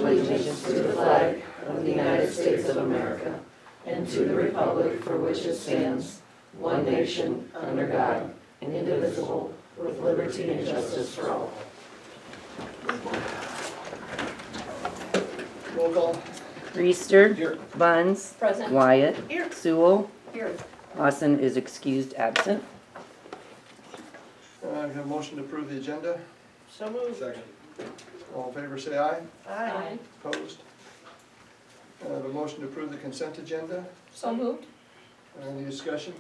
allegiance to the flag of the United States of America and to the republic for which it stands, one nation, under God, indivisible, with liberty and justice for all. Roll call. Reister. Here. Buns. Present. Wyatt. Here. Sewell. Here. Lawson is excused absent. I have a motion to approve the agenda. So moved. Second. All in favor, say aye. Aye. Opposed? I have a motion to approve the consent agenda. So moved. Any discussion?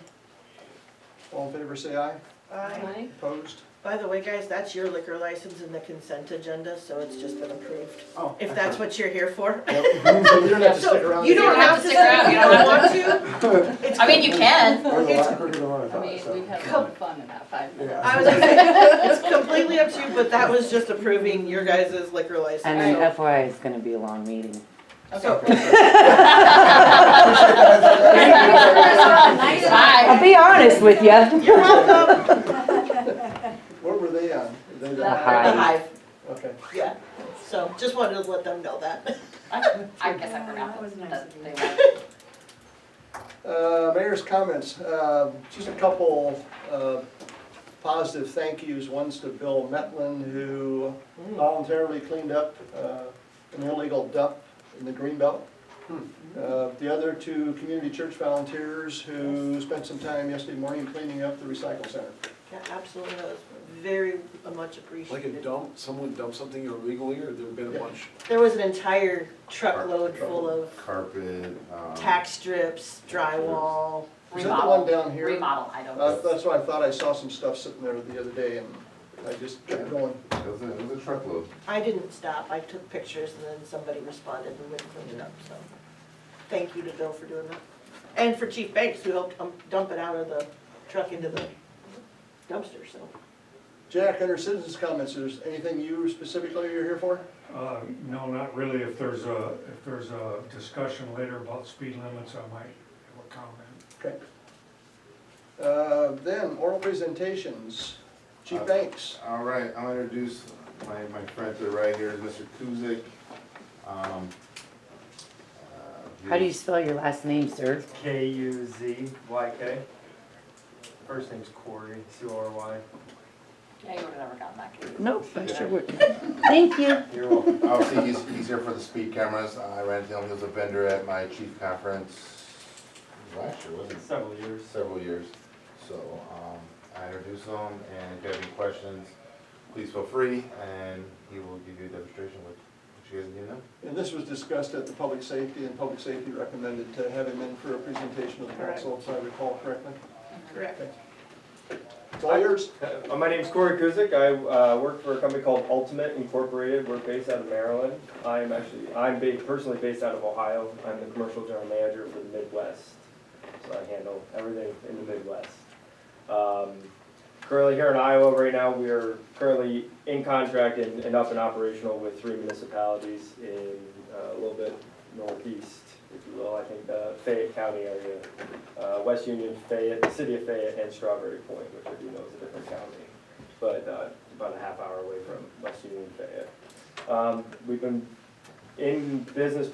All in favor, say aye. Aye. Opposed? By the way, guys, that's your liquor license in the consent agenda, so it's just been approved. Oh. If that's what you're here for. Yep. So you don't have to stick around. You don't have to stick around, if you you don't don't want to. It's I mean, you can. We're the lot quicker than what I I thought, mean, so. we've had a lot of fun in that 5 minutes. I was gonna say, it's completely up to you, but that was just approving your guys' liquor license. And then so- FYI, it's gonna be a long meeting. So, Bye. I'll be honest with you. you're welcome. What were they on? Were they The The Hive. Hive, Okay. yeah. So just wanted to let them know that. I guess I forgot that they were. Mayor's comments. Just a couple positive thank yous. One's to Bill Metlin, who voluntarily cleaned up an illegal dump in the Greenbelt. The other two community church volunteers who spent some time yesterday morning cleaning up the recycle center. Yeah, absolutely, that was very much Like a appreciated. dump, someone dumped something illegally, or there have been a Yeah. bunch? There was an entire truckload full of Carpet. tack strips, drywall. Is that the one down here? Remodel items. That's why I thought I saw some stuff sitting there the other day, and I just kept going. It was a truckload. I didn't stop, I took pictures and then somebody responded and went and cleaned it up, so. Thank you to Bill for doing that. And for Chief Banks who helped dump it out of the truck into the dumpster, so. Jack, under citizens' comments, is there anything you specifically are here for? No, not really. If there's a discussion later about speed limits, I might have a comment. Okay. Then, oral presentations. Chief Banks. All right, I'll introduce my friend to the right here is Mr. Kuzik. How do you spell your last name, sir? K-U-Z-Y-K. First name's Corey, C-O-R-Y. Yeah, you would have never gotten that. Kate. Nope, I sure wouldn't. Thank you. You're welcome. Obviously, he's here for the speed cameras. I ran into him, he was a vendor at my chief conference last year, wasn't it? Several years. Several years. So, I introduced him, and if you have any questions, please feel free, and he will give you a demonstration with what you guys need to know. And this was discussed at the public safety, and public safety recommended to have him in for a presentation of the council, if I recall correctly. Correct. It's all yours. My name's Corey Kuzik. I work for a company called Ultimate Incorporated. We're based out of Maryland. I'm personally based out of Ohio. I'm the commercial general manager for the Midwest. So I handle everything in the Midwest. Currently here in Iowa right now, we are currently in contract and up and operational with 3 municipalities in a little bit northeast, if you will. I think the Fayette County area, West Union, Fayette, the city of Fayette, and Strawberry Point, which I do know is a different county, but about a half hour away from West Union, Fayette. We've been in business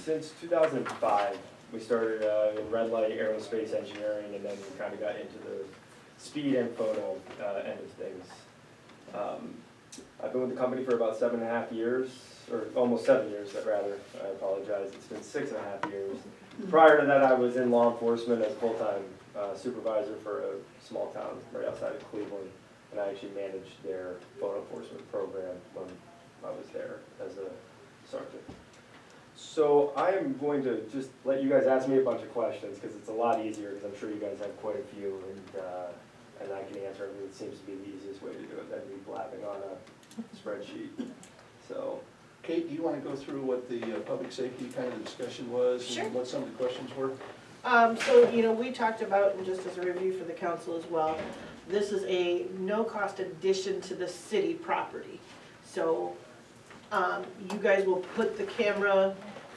since 2005. We started in red light aerospace engineering, and then we kind of got into the speed and photo end of things. I've been with the company for about 7.5 years, or almost 7 years, rather. I apologize. It's been 6.5 years. Prior to that, I was in law enforcement as a full-time supervisor for a small town right outside of Cleveland, and I actually managed their photo enforcement program when I was there as a sergeant. So I am going to just let you guys ask me a bunch of questions because it's a lot easier because I'm sure you guys have quite a few, and I can answer everything. It seems to be the easiest way to do it than me blabbing on a spreadsheet. So, Kate, do you want to go through what the public safety kind of discussion was? Sure. And what some of the questions were? So, we talked about, and just as a review for the council as well, this is a no-cost addition to the city property. So, you guys will put the camera,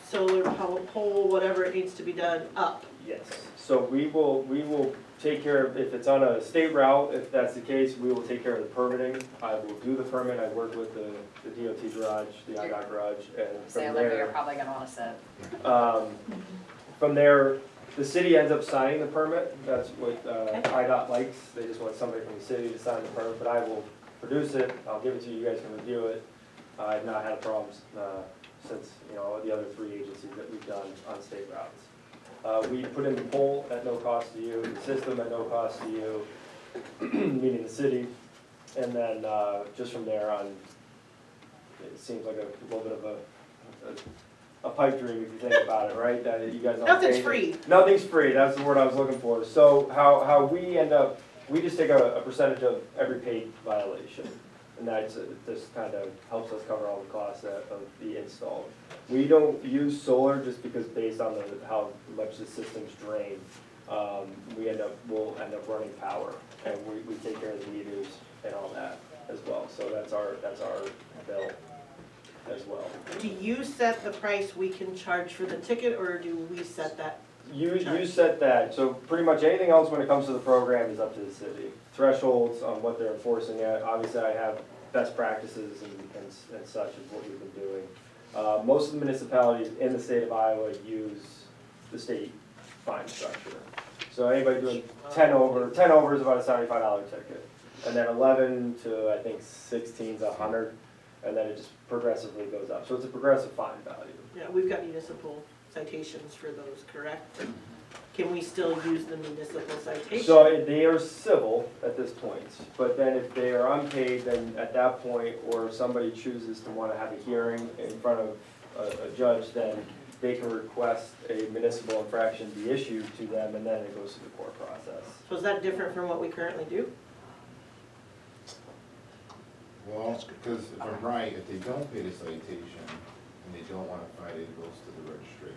solar pole, whatever it needs to be done, up. Yes, so we will take care of, if it's on a state route, if that's the case, we will take care of the permitting. I will do the permit, I work with the DOT garage, the IDOT garage, and Say from Olivia, you're there, probably gonna wanna sit. from there, the city ends up signing the permit. That's what IDOT likes, they just want somebody from the city to sign the permit, but I will produce it, I'll give it to you, you guys can review it. I've not had problems since, you know, the other 3 agencies that we've done on state routes. We put in the pole at no cost to you, the system at no cost to you, meaning the city. And then just from there on, it seems like a little bit of a pipe dream if you think about it, right? That you guys don't Nothing's pay- free. Nothing's free, that's the word I was looking for. So how we end up, we just take a percentage of every paid violation. And that's, this kind of helps us cover all the costs of the install. We don't use solar just because based on how much the systems drain, we'll end up running power. And we take care of the meters and all that as well. So that's our bill as well. Do you set the price we can charge for the ticket, or do we set that? You set that, so pretty much anything else when it comes to the program is up to the city. Thresholds on what they're enforcing at, obviously I have best practices and such is what we've been doing. Most of the municipalities in the state of Iowa use the state fine structure. So anybody doing 10 over is about a $75 ticket. And then 11 to I think 16 is 100, and then it just progressively goes up. So it's a progressive fine value. Yeah, we've got municipal citations for those, correct? Can we still use the municipal citation? So they are civil at this point, but then if they are unpaid, then at that point, or if somebody chooses to want to have a hearing in front of a judge, then they can request a municipal infraction be issued to them, and then it goes through the court process. So is that different from what we currently do? Well, because if I'm right, if they don't pay the citation and they don't want to fight it, it goes to the registration.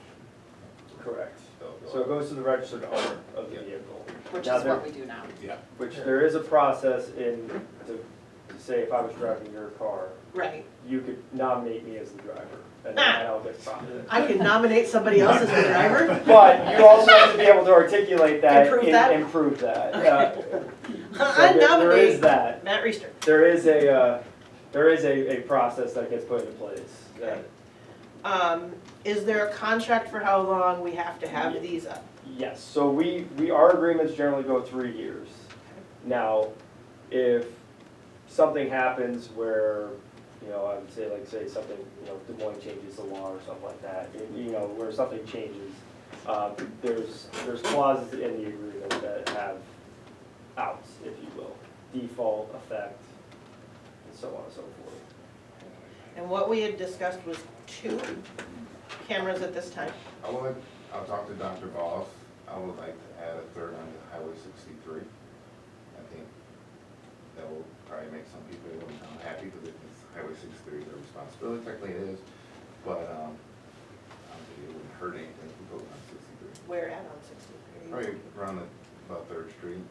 Correct. They'll go- So it goes to the registered owner of the Yeah. vehicle. Which Now is what we do now. Yeah. Which there is a process to say if I was driving your car, Right. you could nominate me as the driver, and then I don't get prompted. I can nominate somebody else as the driver? But you also have to be able to articulate that Improve that? and prove that. I there is nominate that. Matt Reister. There is a process that gets put into place. that- Is there a contract for how long we have to have these up? Yes, so our agreements generally go 3 years. Now, if something happens where, you know, I would say, like, say something, you know, Des Moines changes the law or something like that, you know, where something changes, there's clauses in the agreement that have outs, if you will, default, effect, and so on and so forth. And what we had discussed was 2 cameras at this time. I'll talk to Dr. Voss. I would like to add a third on Highway 63. I think that will probably make some people happy because it's Highway 63 is their responsibility. Technically it is, but I don't think it wouldn't hurt anything if we go on 63. Where at on 63? Probably around about 3rd Street.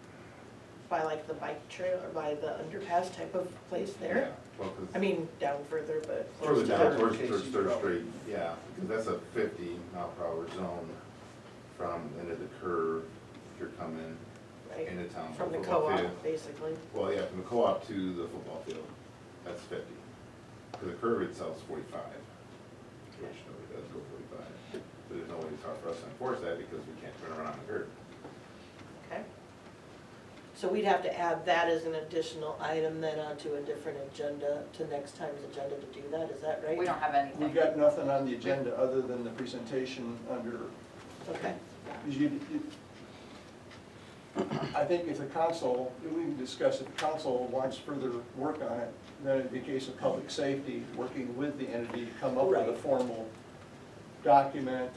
By like the bike trail or by the underpass type of place there? Yeah, well, 'cause I mean, down further, but. further down towards Casey's 3rd Road. Street, yeah, because that's a 50-mile-per-hour zone from the end of the curve if you're coming Right, into town. from the football field. co-op, basically. Well, yeah, from the co-op to the football field, that's 50. Because the curve itself is 45, which nobody does go 45. But there's no way for us to enforce that because we can't turn around on the curve. Okay. So we'd have to add that as an additional item then onto a different agenda, to next time's agenda to do that, is that right? We don't have anything. We've got nothing on the agenda other than the presentation under, Okay, I think if the council, we can discuss if the council wants further work on it, then it'd be a case of public safety, working with the entity to come up with a Right. formal document,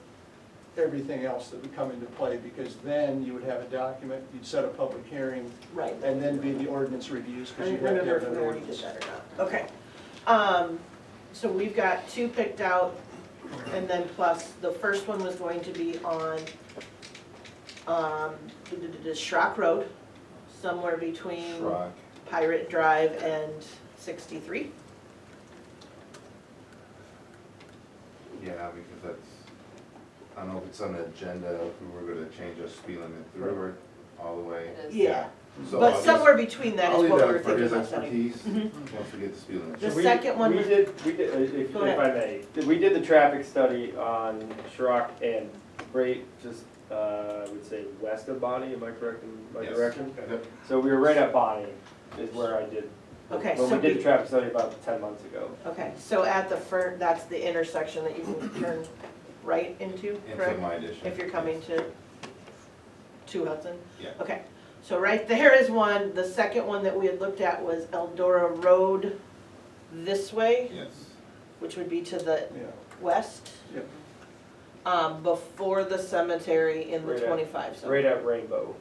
everything else that would come into play, because then you would have a document, you'd set a public hearing, right. and then be the ordinance reviews, I because you'd don't have to remember have if an we already did ordinance. that or not. Okay. So we've got 2 picked out, and then plus, the first one was going to be on, the Schrock Road, somewhere between Schrock, Pirate Drive and 63. yeah, because that's I don't know if it's on the agenda, if we were gonna change the speed limit through or all the way. It is. Yeah, So but I'll somewhere between that I'll is leave what we that were for thinking his about setting. expertise, once we get the speed limit. The So we- second one We was- did, if Go I may, we did the traffic study on Shrock and right, just, I would say west of Bonnie, am I correct in my Yes. direction? Yep. So we were right at Bonnie, is where I did, Okay, when so we did be- the traffic study about 10 months ago. Okay, so at the that's the intersection that you can turn right into, Into correct? my addition. If you're coming to Hudson? Yeah. Okay, so right there is one. The second one that we had looked at was Eldora Road this way, Yes. which would be to the Yeah. west. Yep. Before the cemetery in the Right at- 25 zone. Right at Rainbow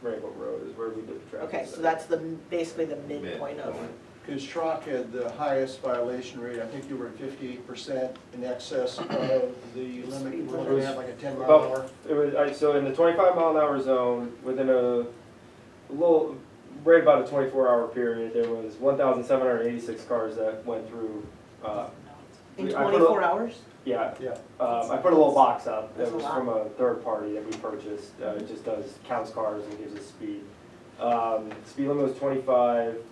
Road is where we did the traffic Okay, study. so that's basically the midpoint of. Because Schrock had the highest violation rate, I think you were at 58% in excess of the limit, you were looking at like a 10 mile an hour. It was, so in the 25-mile-an-hour zone, within a little, right about a 24-hour period, there was 1,786 cars that went through, In I put a- 24 hours? yeah. Yeah. I put a little box up that That's a was lot. from a third party that we purchased. It just counts cars and gives us speed. Speed limit was 25.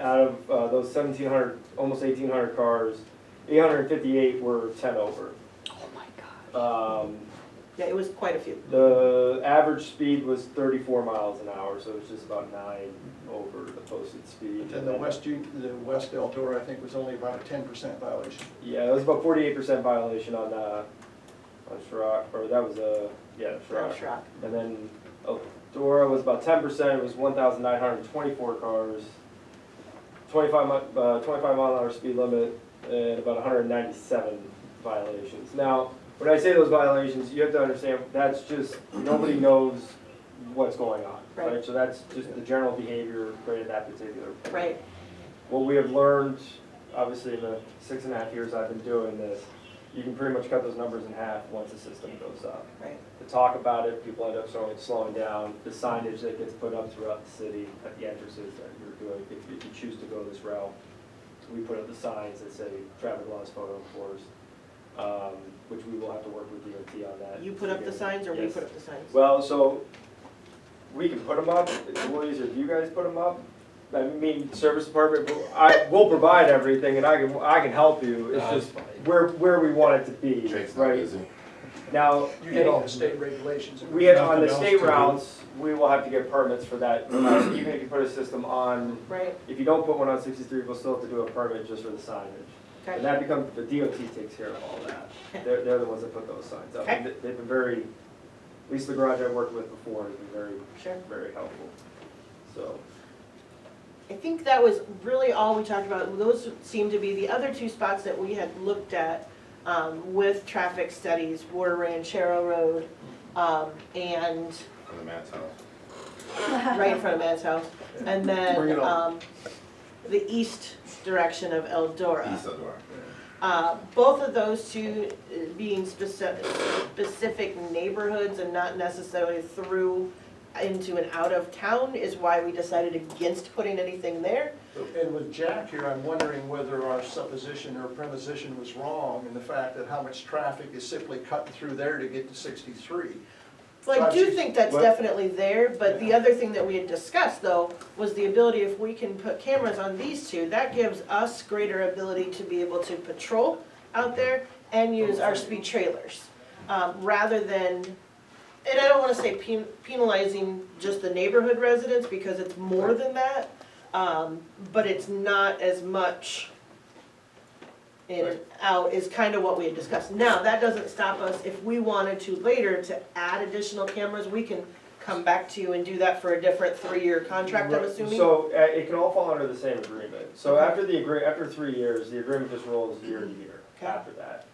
Out of those 1,700, almost 1,800 cars, 858 were 10 over. Oh my God. Yeah, it was quite a few. The average speed was 34 miles an hour, so it was just about 9 over the posted speed. And the West Eldora, I think, was only about a 10% violation. Yeah, it was about 48% violation on Shrock, or that was Shrock. Shrock. And then Eldora was about 10%, it was 1,924 cars, 25 mile an hour speed limit, and about 197 violations. Now, when I say those violations, you have to understand, that's just, nobody knows what's going on, Right. right? So that's just the general behavior right at that particular point. Right, What we have learned, obviously in the 6.5 years I've been doing this, you can pretty much cut those numbers in half once the system goes up. right. To talk about it, people end up slowing down, the signage that gets put up throughout the city at the entrances that you're doing, if you choose to go this route. We put up the signs that say traffic laws photo enforced, which we will have to work with DOT on that. You put up the signs or we Yes. put up the signs? Well, so, we can put them up, it's a little easier if you guys put them up. I mean, service department, I will provide everything and I can help you, it's just where we want it to be, Jake's not right? busy. Now. You get all the state regulations. We have, on the Nothing else state to do. routes, we will have to get permits for that, no matter, even if you put a system on, Right, if you don't put one on 63, we'll still have to do a permit just for the signage. And okay, that becomes, the DOT takes care of all that. Okay. They're the ones that put those signs up. Okay. And they've been very, at least the garage I worked with before has been very, sure. very helpful. So, I think that was really all we talked about. Those seemed to be the other two spots that we had looked at with traffic studies were Ranchero Road and From the Matt's house. right in front of Matt's house. And Bring then it on. the east direction of Eldora. East of door. Both of those two being specific neighborhoods and not necessarily through into and out of town is why we decided against putting anything there. And with Jack here, I'm wondering whether our supposition or preposition was wrong in the fact that how much traffic is simply cutting through there to get to 63. Well, I do think that's What- definitely there, but the Yeah. other thing that we had discussed though was the ability, if we can put cameras on these two, that gives us greater ability to be able to patrol out there and use our speed trailers. Rather than, and I don't wanna say penalizing just the neighborhood residents because it's more than that. But it's not as much in and out is kind of what we had discussed. Now, that doesn't stop us, if we wanted to later to add additional cameras, we can come back to you and do that for a different 3-year contract, I'm assuming? So, it can all fall under the same agreement. So Okay. after 3 years, the agreement just rolls year to year Okay. after that.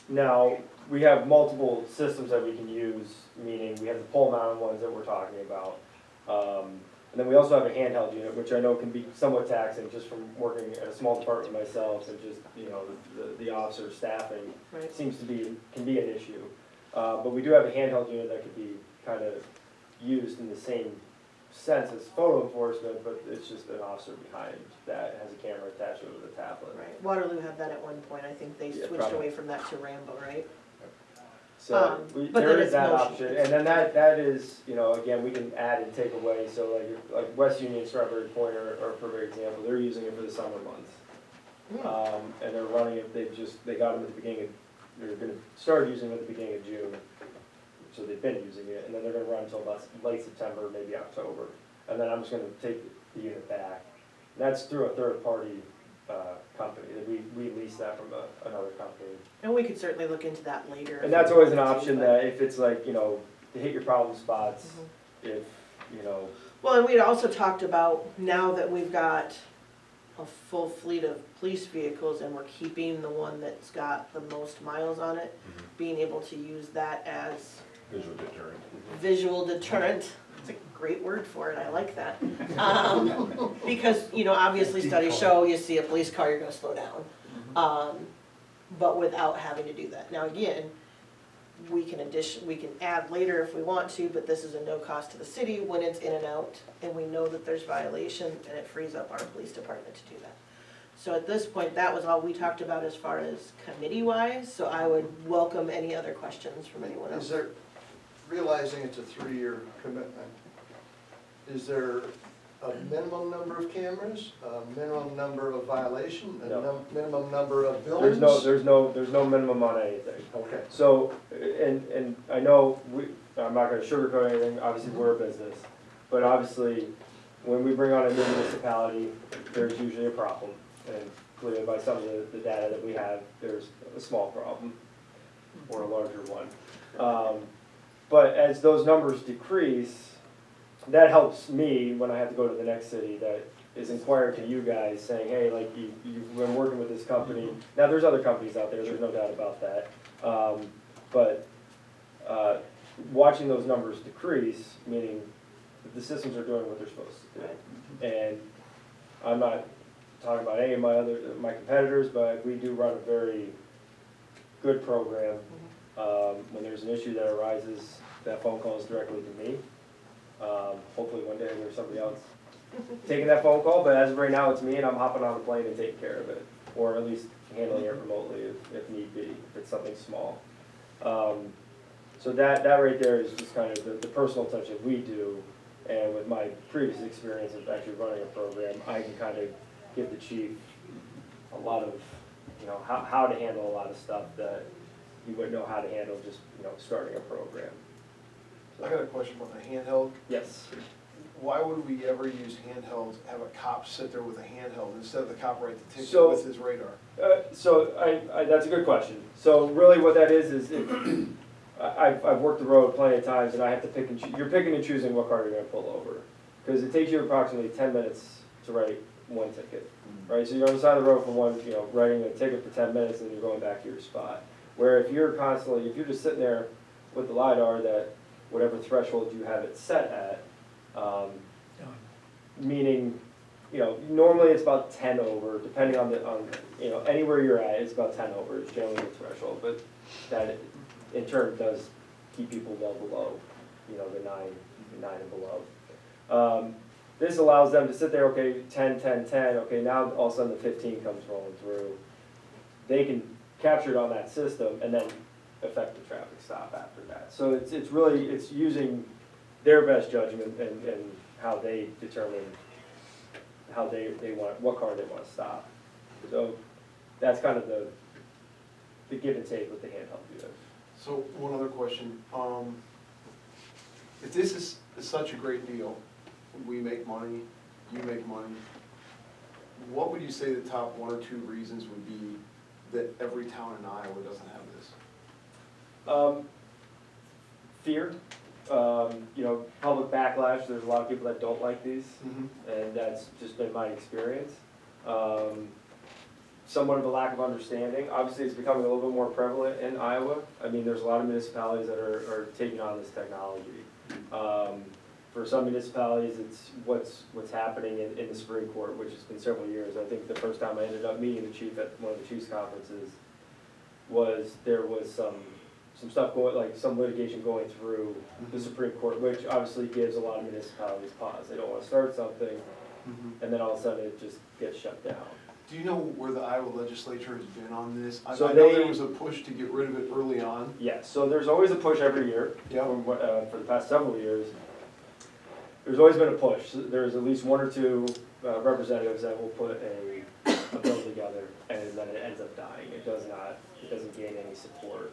Now, we have multiple systems that we can use, meaning we have the pole mounted ones that we're talking about. And then we also have a handheld unit, which I know can be somewhat taxing, just from working at a small department myself, and just, you know, the officer staffing Right. can be an issue. But we do have a handheld unit that could be kind of used in the same sense as photo enforcement, but it's just an officer behind that has a camera attached over the tablet. Right, Waterloo had that at one point, I think they Yeah, switched probably. away from that to Rambo, right? So but there then is it's that motion. option, and then that is, you know, again, we can add and take away, so like West Union, Strawberry Point are a perfect example, they're using it for the summer months. And they're running it, they got them at the beginning of, they're gonna start using them at the beginning of June. So they've been using it, and then they're gonna run until about late September, maybe October. And then I'm just gonna take the unit back. And that's through a third party, company, that we lease that from another company. And we could certainly look into that later. And that's always an option, that if it's like, you know, to hit your problem spots, if, you know, Well, and we'd also talked about, now that we've got a full fleet of police vehicles and we're keeping the one that's got the most miles on it, being able to use that as Visual deterrent. visual deterrent. It's a great word for it, I like that. Because, you know, obviously studies show you see a police car, you're gonna slow down. But without having to do that. Now, again, we can add later if we want to, but this is a no cost to the city when it's in and out, and we know that there's violation, and it frees up our police department to do that. So at this point, that was all we talked about as far as committee-wise, so I would welcome any other questions from anyone else. Is there, realizing it's a 3-year commitment, is there a minimum number of cameras, a minimum number of violation, a No. minimum number of buildings? there's no minimum on anything. Okay. So, and I know I'm not gonna sugarcoat anything, obviously we're a business, but obviously, when we bring on a new municipality, there's usually a problem. And clearly by some of the data that we have, there's a small problem, or a larger one. But as those numbers decrease, that helps me when I have to go to the next city that is inquired to you guys saying, hey, like, you've been working with this company. Now, there's other companies out there, there's no doubt about that. But watching those numbers decrease, meaning that the systems are doing what they're supposed to do. And I'm not talking about any of my competitors, but we do run a very good program. When there's an issue that arises, that phone call is directly to me. Hopefully one day there's somebody else taking that phone call, but as of right now, it's me, and I'm hopping on the plane and taking care of it, or at least handling it remotely if need be, if it's something small. So that right there is just kind of the personal touch that we do, and with my previous experience of actually running a program, I can kind of give the chief a lot of, you know, how to handle a lot of stuff that you wouldn't know how to handle just, you know, starting a program. I got a question about the handheld. Yes. Why would we ever use handhelds, have a cop sit there with a handheld instead of the cop write the ticket So- with his radar? So that's a good question. So really what that is I've worked the road plenty of times, and I have to pick and you're picking and choosing what car you're gonna pull over. Because it takes you approximately 10 minutes to write one ticket, right? So you're on the side of the road for one, you know, writing a ticket for 10 minutes, and you're going back to your spot. Where if you're just sitting there with the LiDAR, that whatever threshold you have it set at, meaning, you know, normally it's about 10 over, depending on you know, anywhere you're at, it's about 10 over is generally the threshold, but that in turn does keep people well below, you know, the 9 and below. This allows them to sit there, okay, 10, 10, 10, okay, now all of a sudden the 15 comes rolling through. They can capture it on that system and then affect the traffic stop after that. So it's really using their best judgment and how they determine how they want, what car they want to stop. So that's kind of the give and take with the handheld unit. So one other question, if this is such a great deal, we make money, you make money, what would you say the top 1 or 2 reasons would be that every town in Iowa doesn't have this? Fear, you know, public backlash. There's a lot of people that don't like these, and that's just been my experience. Somewhat of a lack of understanding. Obviously, it's becoming a little bit more prevalent in Iowa. I mean, there's a lot of municipalities that are taking on this technology. For some municipalities, it's what's happening in the Supreme Court, which has been several years. I think the first time I ended up meeting the chief at one of the chiefs' conferences there was some stuff going, like some litigation going through the Supreme Court, which obviously gives a lot of municipalities pause. They don't want to start something, and then all of a sudden it just gets shut down. Do you know where the Iowa legislature has been on this? I So know they- there was a push to get rid of it early on. Yeah, so there's always a push every year, Yeah. for the past several years. There's always been a push. There's at least one or two representatives that will put a bill together, and then it ends up dying. It doesn't gain any support.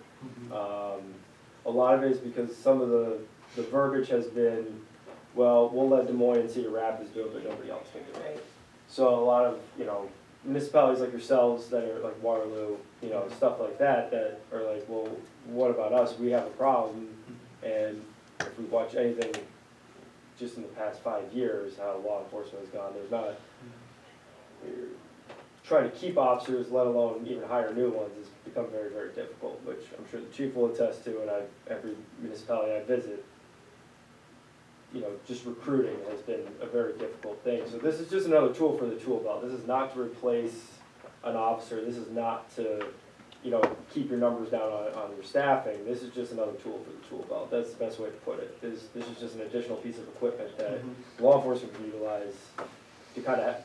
A lot of it is because some of the verbiage has been, well, we'll let Des Moines and Cedar Rapids do it, but nobody else can do it. Right. So a lot of, municipalities like yourselves that are like Waterloo, stuff like that are like, well, what about us? We have a problem. And if we watch anything just in the past 5 years, how law enforcement has gone, there's not, trying to keep officers, let alone even hire new ones, has become very, very difficult, which I'm sure the chief will attest to, and every municipality I visit, just recruiting has been a very difficult thing. So this is just another tool for the tool belt. This is not to replace an officer. This is not to, keep your numbers down on your staffing. This is just another tool for the tool belt. That's the best way to put it. This is just an additional piece of equipment that law enforcement can utilize to kind of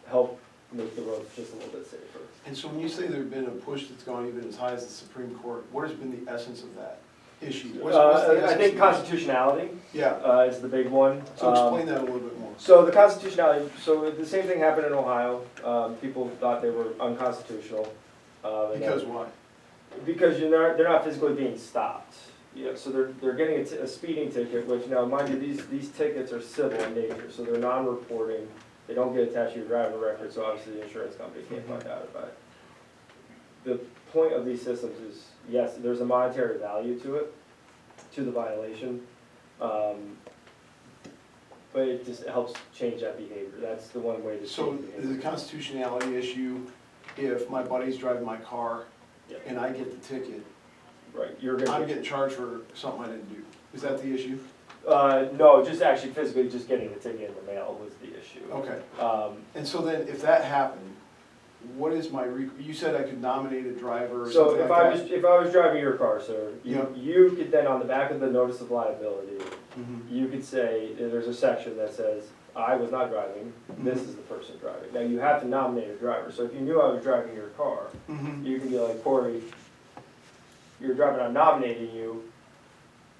help make the roads just a little bit safer. And so when you say there's been a push that's gone even as high as the Supreme Court, what has been the essence of that issue? What's the I essence think of constitutionality Yeah, is the big one. so explain that a little bit more. So the constitutionality, so the same thing happened in Ohio. People thought they were unconstitutional. Because why? Because they're not physically being stopped. So they're getting a speeding ticket, which now, mind you, these tickets are civil in nature, so they're non-reporting. They don't get attached to your driver record, so obviously the insurance company can't find out about it. The point of these systems is, yes, there's a monetary value to it, to the violation, but it just helps change that behavior. That's the one way to So change is behavior. a constitutionality issue if my buddy's driving my car Yeah. and I get the ticket, Right, you're gonna I'm get, getting charged for something I didn't do? Is that the issue? no, just actually physically just getting the ticket in the mail was the issue. Okay. Um, And so then if that happened, what is my, you said I could nominate a driver or So something if like that? if I was driving your car, sir, Yeah. you could then, on the back of the notice of liability, Mhm. you could say, there's a section that says, I was not driving, this is the person driving. Now, you have to nominate a driver, so if you knew I was driving your car, Mhm. you can be like, Corey, you're driving, I'm nominating you,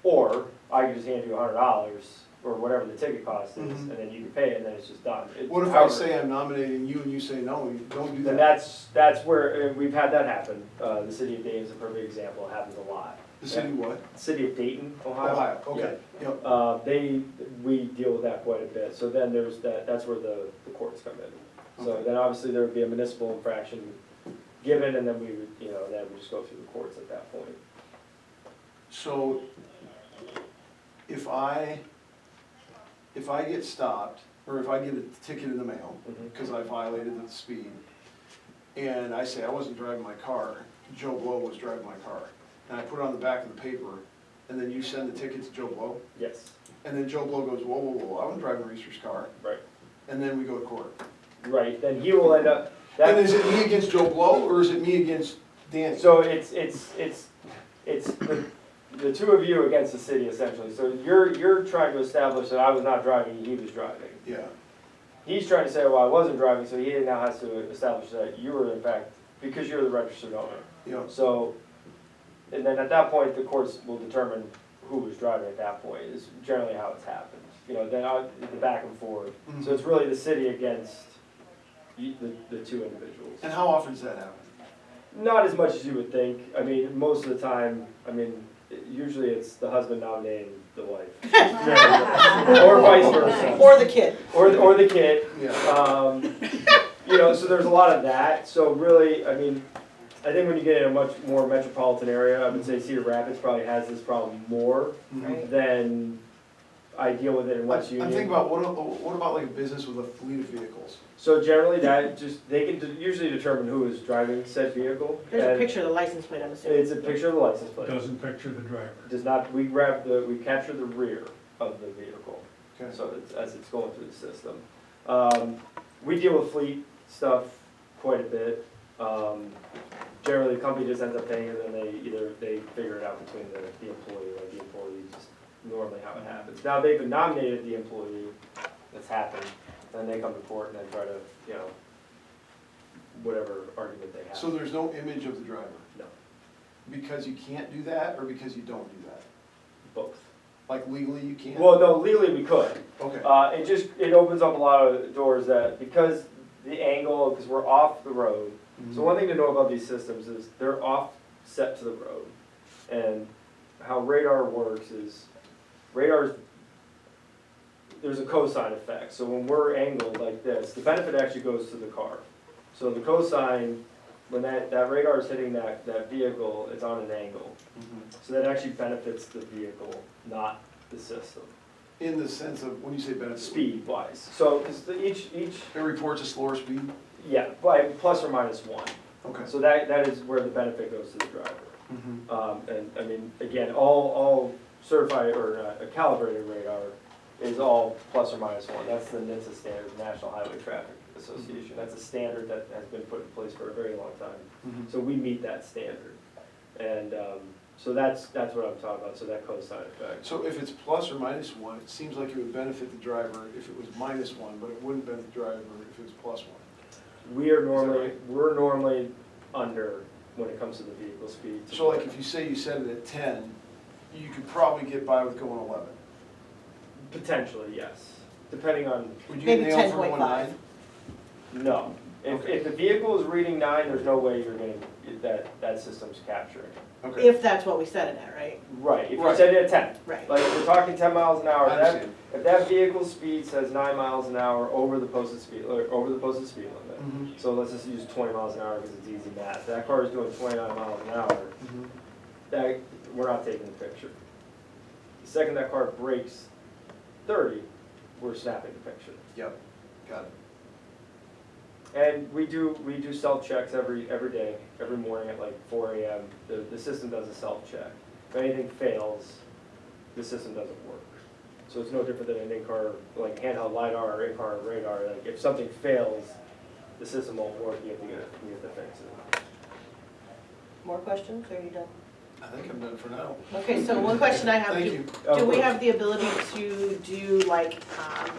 or I can just hand you $100, or whatever the ticket cost is, Mhm. and then you can pay it, and then it's just done. What if I However, say I'm nominating you and you say, no, you don't do then that? that's where, we've had that happen. The city of Dayton is a perfect example, it happens a lot. The city what? City of Dayton, Ohio. Ohio, okay, yep. We deal with that quite a bit, so then there's that's where the courts come in. So Okay. then obviously there would be a municipal infraction given, and then we would, then we just go through the courts at that point. So if I get stopped, or if I get a ticket in the mail, Mhm. because I violated the speed, and I say I wasn't driving my car, Joe Blow was driving my car, and I put it on the back of the paper, and then you send the ticket to Joe Blow, Yes, and then Joe Blow goes, whoa, whoa, whoa, I wasn't driving Reeser's car, right, and then we go to court. right, then he will end up, And is it me against Joe Blow, or is it me against Danny? so it's the two of you against the city essentially. So you're trying to establish that I was not driving, he was driving. Yeah, He's trying to say, well, I wasn't driving, so he now has to establish that you were in fact, because you're the registered owner. yeah. So, and then at that point, the courts will determine who was driving at that point, is generally how it's happened. Then the back and forth. So it's really the city against the two individuals. And how often does that happen? Not as much as you would think. I mean, most of the time, usually it's the husband nominating the wife. Or vice versa. Or the kid. Or the kid. Yeah. So there's a lot of that. So really, I think when you get in a much more metropolitan area, I would say Cedar Rapids probably has this problem more Right. than I deal with it in West Union. I'm thinking about, what about like a business with a fleet of vehicles? So generally they can usually determine who is driving said vehicle. There's a and picture of the license plate, I'm assuming. It's a picture of the license plate. Doesn't picture the driver. Does not, we capture the rear of the vehicle. Okay. So as it's going through the system. We deal with fleet stuff quite a bit. Generally, the company just ends up paying it, and they figure it out between the employee, like the employee, just normally how it happens. Now, they've nominated the employee, that's happened, and then they come to court and then try to, whatever argument they have. So there's no image of the driver? No. Because you can't do that, or because you don't do that? Both. Like legally you can't? Well, no, legally we could. Okay. It opens up a lot of doors that, because the angle, because we're off the road. So one thing to know about these systems is they're offset to the road. And how radar works is, there's a cosine effect. So when we're angled like this, the benefit actually goes to the car. So the cosine, when that radar is hitting that vehicle, it's on an angle. So that actually benefits the vehicle, not the system, In the sense of, when you say benefit? speed-wise. So each, It reports a slower speed? yeah, by plus or minus 1. Okay. So that is where the benefit goes to the driver. And I mean, again, all certified or a calibrated radar is all plus or minus 1. That's the NHTSA standard, National Highway Traffic Association. That's a standard that has been put in place for a very long time. So we meet that standard. And so that's what I'm talking about, so that cosine effect. So if it's plus or minus 1, it seems like it would benefit the driver if it was minus 1, but it wouldn't benefit the driver if it was plus 1. We're normally under when it comes to the vehicle speed. So like if you say you set it at 10, you could probably get by with going 11. Potentially, yes, depending on, Would you Maybe nail for 10.5. 1.9? no. If the vehicle is reading 9, there's no way you're getting, that system's capturing. Okay. If that's what we set it at, right? Right, if you Right. set it at 10. Right. Like, if we're talking 10 miles an hour, I understand. if that vehicle's speed says 9 miles an hour over the posted speed, or over the posted speed limit, so let's just use 20 miles an hour because it's easy math. That car is doing 29 miles an hour, that, we're not taking the picture. The second that car breaks 30, we're snapping the picture. Yep, got it. And we do self-checks every day, every morning at like 4 a.m. The system does a self-check. If anything fails, the system doesn't work. So it's no different than an in-car, like handheld LiDAR or in-car radar. Like if something fails, the system won't work, you have to fix it. More questions, or are you done? I think I'm done for now. Okay, so one question I have, Thank do you. do we have the ability to do like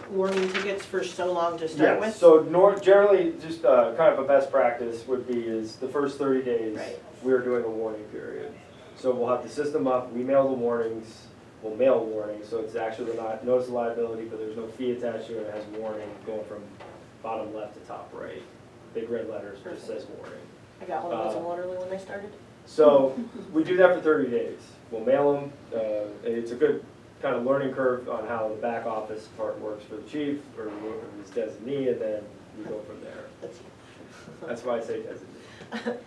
warning tickets for so long to start with? Yes, so generally, just kind of a best practice would be is the first 30 days, Right. we're doing a warning period. So we'll have the system up, we mail the warnings, we'll mail warnings, so it's actually not notice of liability, but there's no fee attached to it, it has warning going from bottom left to top right. Big red letters, just says warning. I got one of those in Waterloo when I started. So we do that for 30 days. We'll mail them. It's a good kind of learning curve on how the back office part works for the chief or his designee, and then we go from there. That's why I say designee.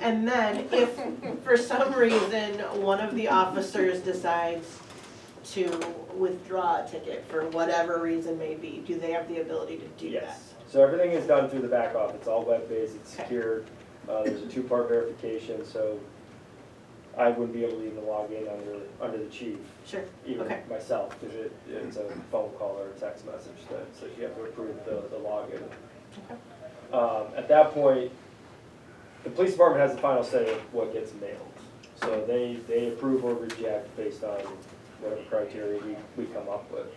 And then if for some reason one of the officers decides to withdraw a ticket for whatever reason may be, do they have the ability to do that? Yes. So everything is done through the back office. It's all web-based, it's Okay. secured. There's a 2-part verification, so I wouldn't be able to even log in under the chief, Sure, even okay. myself, because it's a phone call or a text message that says you have to approve the login. Okay. At that point, the police department has the final say of what gets mailed. So they approve or reject based on whatever criteria we come up with.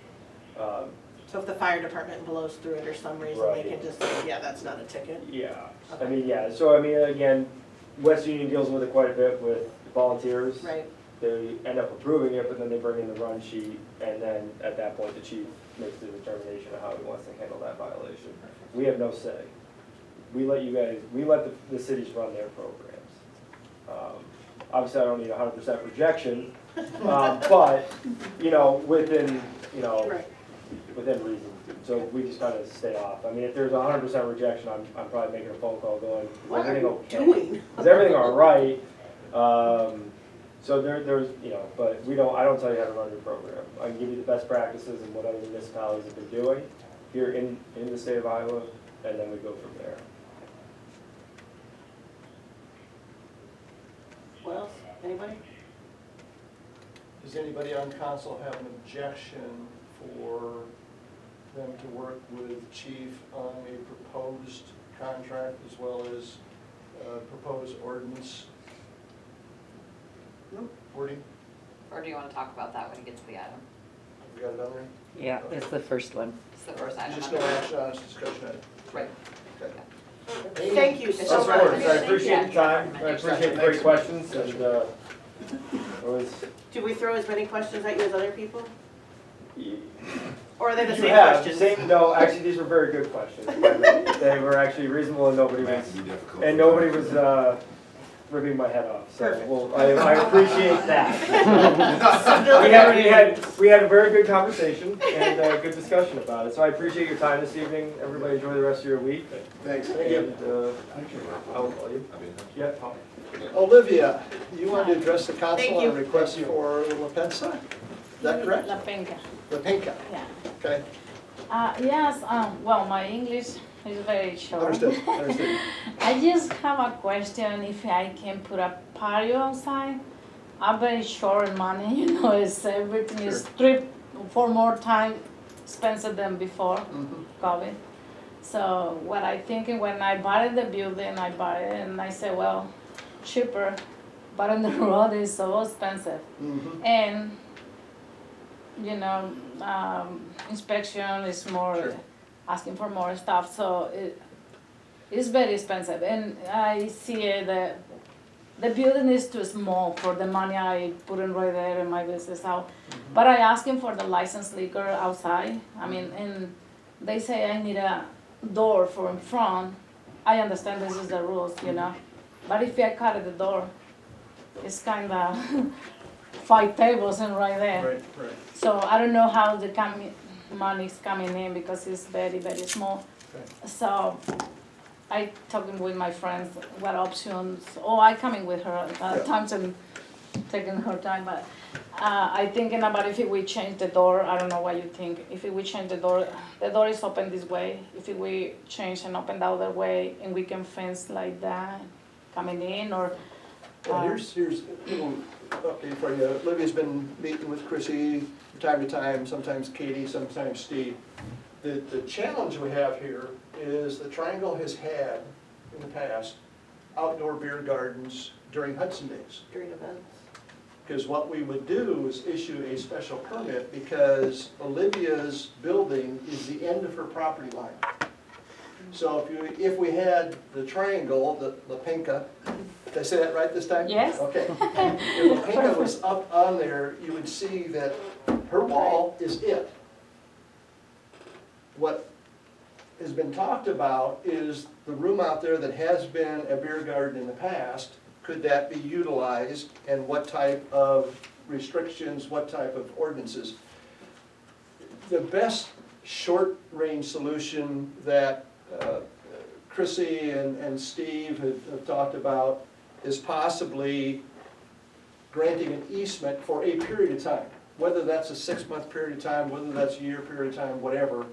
So if the fire department blows through it or some reason, they Right. can just say, yeah, that's not a ticket? Yeah, Okay. I mean, yeah, so I mean, again, West Union deals with it quite a bit with volunteers. Right, They end up approving it, but then they bring in the run sheet, and then at that point, the chief makes the determination of how he wants to handle that violation. We have no say. We let the cities run their programs. Obviously, I don't need 100% rejection, but, within right. within reason. So we just kind of stay off. I mean, if there's 100% rejection, I'm probably making a phone call going, is What are everything you okay? doing? Is everything all right? So there's, but I don't tell you how to run your program. I can give you the best practices and what other municipalities have been doing here in the state of Iowa, and then we go from there. What else? Anybody? Does anybody on council have an objection for them to work with chief on a proposed contract as well as proposed ordinance? Wording? Or do you want to talk about that when you get to the item? We got it on there? Yeah, it's the first one. It's the first item. Just on no the- action on this discussion item. Right. Okay. Thank you so Of much. course, I appreciate your time, I appreciate the great questions, and, it was, Did we throw as many questions at you as other people? you Or are they the same have, questions? no, actually, these were very good questions. They were actually reasonable and nobody Might was, be difficult. and nobody was, ripping my head off, so, Perfect. well, I appreciate that. So Bill, We had a very good conversation and a good discussion about it, so I appreciate your time this evening. Everybody enjoy the rest of your week. Thanks. And, I'll call you. I mean, Yeah, Tom. Olivia, you wanted to address the Thank council you. on a request for La Pensa? Is that correct? La Penca, La Penca, yeah. okay, Yes, well, my English is very short. understood. I just have a question if I can put a patio outside. I'm very short on money, everything is 4 more times expensive than before Mhm. COVID. So what I thinking when I bought the building, I bought it and I said, well, cheaper, but on the road is so expensive. Mhm. And, inspection is more, Sure. asking for more stuff, so it's very expensive. And I see that the building is too small for the money I put in right there in my business out. But I asking for the licensed liquor outside, and they say I need a door for in front. I understand this is the rules, but if I cut the door, it's kinda 5 tables in right there. Right. So I don't know how the money's coming in because it's very, very small. Okay. So I talking with my friends, what options, I coming with her Yeah. times and taking her time, but I thinking about if we change the door, I don't know what you think. If we change the door is open this way. If we change and open the other way and we can fence like that coming in or. Well, here's a little update for you. Olivia's been meeting with Chrissy from time to time, sometimes Katie, sometimes Steve. The challenge we have here is the Triangle has had, in the past, outdoor beer gardens during Hudson Days. during events. Because what we would do is issue a special permit because Olivia's building is the end of her property line. So if we had the triangle, the Pinka, did I say that right this time? Yes. Okay. If the Pinka was up on there, you would see that her wall is it. What has been talked about is the room out there that has been a beer garden in the past. Could that be utilized and what type of restrictions, what type of ordinances? The best short-range solution that Chrissy and Steve have talked about is possibly granting an easement for a period of time, whether that's a 6-month period of time, whether that's a year period of time, whatever,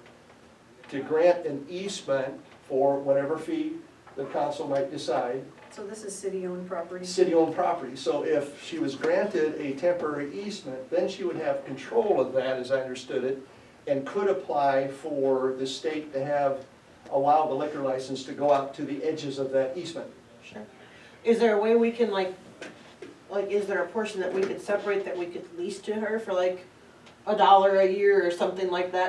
to grant an easement for whatever fee the council might decide. So this is city-owned property? City-owned property, so if she was granted a temporary easement, then she would have control of that, as I understood it, and could apply for the state to allow the liquor license to go out to the edges of that easement. Sure. Is there a way we can is there a portion that we could separate that we could lease to her for $1 a year or something like that?